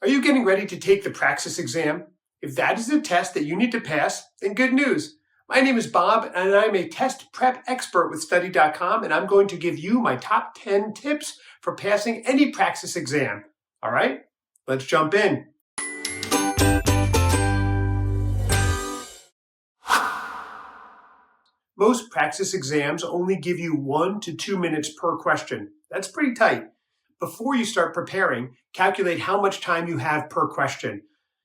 Are you getting ready to take the Praxis exam? If that is a test that you need to pass, then good news. My name is Bob, and I'm a test prep expert with Study.com, and I'm going to give you my top 10 tips for passing any Praxis exam. All right, let's jump in. Most Praxis exams only give you 1 to 2 minutes per question. That's pretty tight. Before you start preparing, calculate how much time you have per question.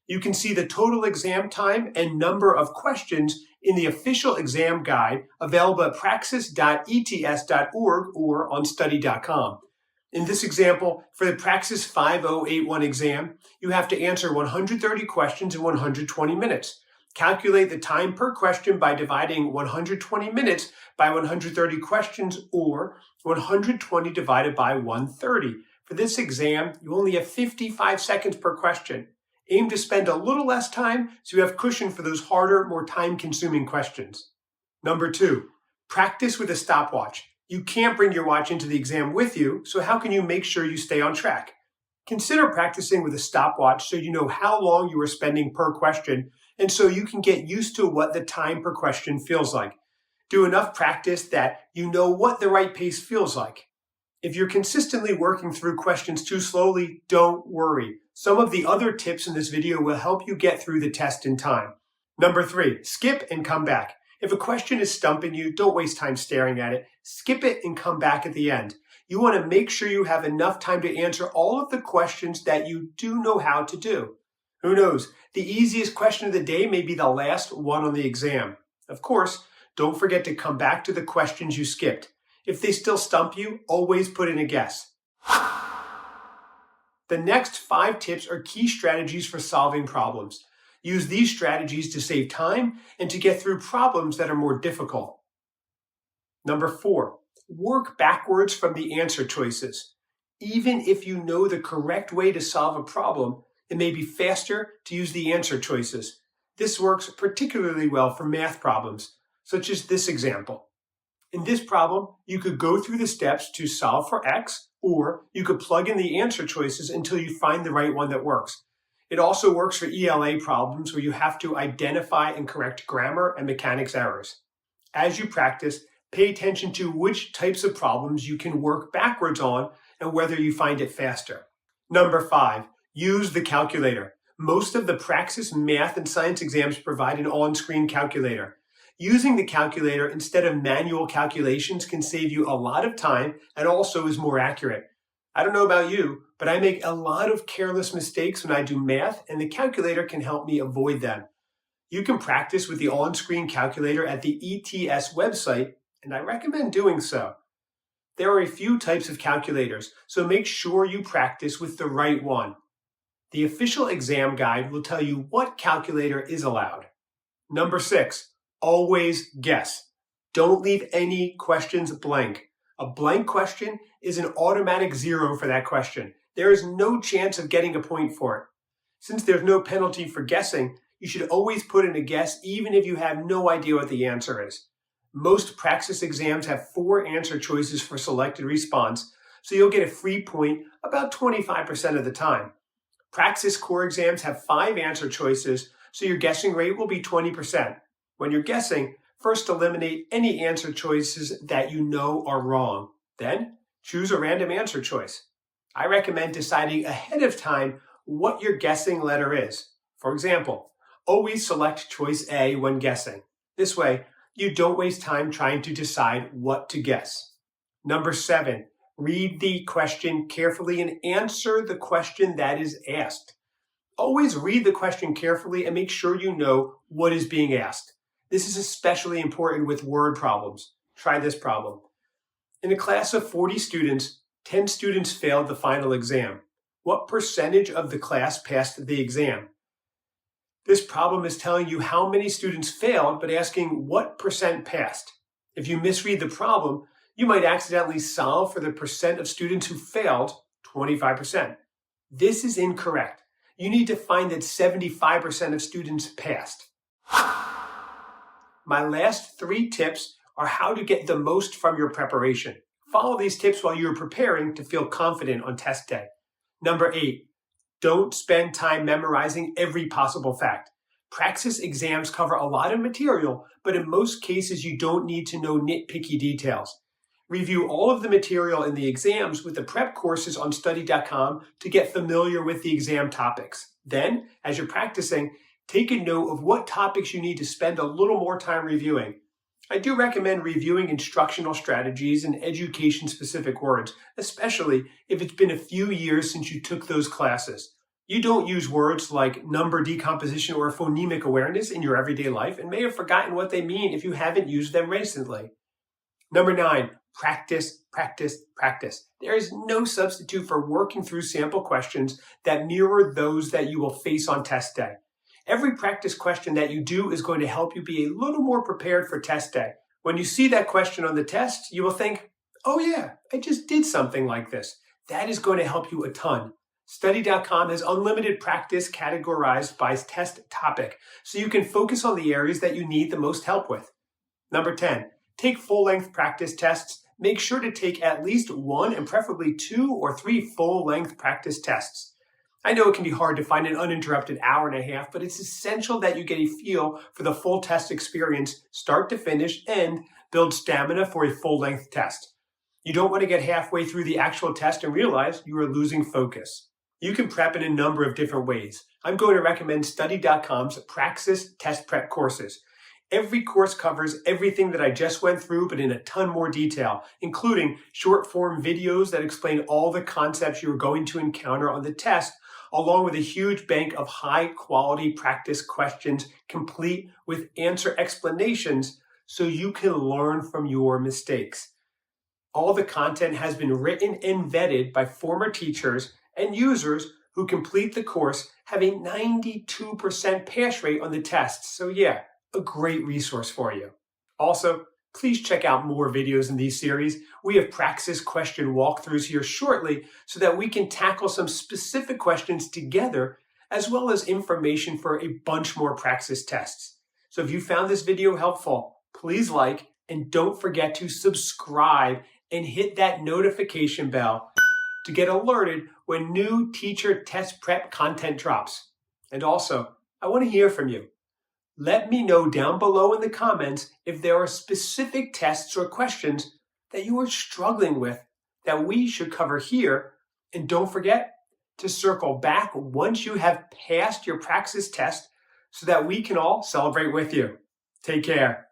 You can see the total exam time and number of questions in the official exam guide available at praxis.ets.org or on study.com. In this example, for the Praxis 5081 exam, you have to answer 130 questions in 120 minutes. Calculate the time per question by dividing 120 minutes by 130 questions, or 120 divided by 130. For this exam, you only have 55 seconds per question. Aim to spend a little less time so you have cushion for those harder, more time-consuming questions. Number 2, practice with a stopwatch. You can't bring your watch into the exam with you, so how can you make sure you stay on track? Consider practicing with a stopwatch so you know how long you are spending per question, and so you can get used to what the time per question feels like. Do enough practice that you know what the right pace feels like. If you're consistently working through questions too slowly, don't worry. Some of the other tips in this video will help you get through the test in time. Number 3, skip and come back. If a question is stumping you, don't waste time staring at it. Skip it and come back at the end. You want to make sure you have enough time to answer all of the questions that you do know how to do. Who knows? The easiest question of the day may be the last one on the exam. Of course, don't forget to come back to the questions you skipped. If they still stump you, always put in a guess. The next 5 tips are key strategies for solving problems. Use these strategies to save time and to get through problems that are more difficult. Number 4, work backwards from the answer choices. Even if you know the correct way to solve a problem, it may be faster to use the answer choices. This works particularly well for math problems, such as this example. In this problem, you could go through the steps to solve for x, or you could plug in the answer choices until you find the right one that works. It also works for ELA problems where you have to identify and correct grammar and mechanics errors. As you practice, pay attention to which types of problems you can work backwards on and whether you find it faster. Number 5, use the calculator. Most of the Praxis math and science exams provide an on-screen calculator. Using the calculator instead of manual calculations can save you a lot of time and also is more accurate. I don't know about you, but I make a lot of careless mistakes when I do math, and the calculator can help me avoid them. You can practice with the on-screen calculator at the ETS website, and I recommend doing so. There are a few types of calculators, so make sure you practice with the right one. The official exam guide will tell you what calculator is allowed. Number 6. Always guess. Don't leave any questions blank. A blank question is an automatic 0 for that question. There is no chance of getting a point for it. Since there's no penalty for guessing, you should always put in a guess even if you have no idea what the answer is. Most Praxis exams have 4 answer choices for selected response, so you'll get a free point about 25% of the time. Praxis core exams have 5 answer choices, so your guessing rate will be 20%. When you're guessing, first eliminate any answer choices that you know are wrong. Then, choose a random answer choice. I recommend deciding ahead of time what your guessing letter is. For example, always select choice A when guessing. This way, you don't waste time trying to decide what to guess. Number 7, read the question carefully and answer the question that is asked. Always read the question carefully and make sure you know what is being asked. This is especially important with word problems. Try this problem. In a class of 40 students, 10 students failed the final exam. What percentage of the class passed the exam? This problem is telling you how many students failed, but asking what percent passed. If you misread the problem, you might accidentally solve for the percent of students who failed, 25%. This is incorrect. You need to find that 75% of students passed. My last 3 tips are how to get the most from your preparation. Follow these tips while you're preparing to feel confident on test day. Number 8, Don't spend time memorizing every possible fact. Praxis exams cover a lot of material, but in most cases you don't need to know nitpicky details. Review all of the material in the exams with the prep courses on study.com to get familiar with the exam topics. Then, as you're practicing, take a note of what topics you need to spend a little more time reviewing. I do recommend reviewing instructional strategies and education-specific words, especially if it's been a few years since you took those classes. You don't use words like number decomposition or phonemic awareness in your everyday life and may have forgotten what they mean if you haven't used them recently. Number 9, practice, practice, practice. There is no substitute for working through sample questions that mirror those that you will face on test day. Every practice question that you do is going to help you be a little more prepared for test day. When you see that question on the test, you will think, oh yeah, I just did something like this. That is going to help you a ton. Study.com has unlimited practice categorized by test topic, so you can focus on the areas that you need the most help with. Number 10, take full-length practice tests. Make sure to take at least 1 and preferably 2 or 3 full-length practice tests. I know it can be hard to find an uninterrupted hour and a half, but it's essential that you get a feel for the full test experience, start to finish, and build stamina for a full-length test. You don't want to get halfway through the actual test and realize you are losing focus. You can prep in a number of different ways. I'm going to recommend Study.com's Praxis test prep courses. Every course covers everything that I just went through, but in a ton more detail, including short-form videos that explain all the concepts you are going to encounter on the test, along with a huge bank of high-quality practice questions complete with answer explanations so you can learn from your mistakes. All the content has been written and vetted by former teachers and users who complete the course have a 92% pass rate on the tests. So yeah, a great resource for you. Also, please check out more videos in these series. We have Praxis question walkthroughs here shortly so that we can tackle some specific questions together, as well as information for a bunch more Praxis tests. So if you found this video helpful, please like and don't forget to subscribe and hit that notification bell to get alerted when new teacher test prep content drops. And also, I want to hear from you. Let me know down below in the comments if there are specific tests or questions that you are struggling with that we should cover here. And don't forget to circle back once you have passed your Praxis test so that we can all celebrate with you. Take care.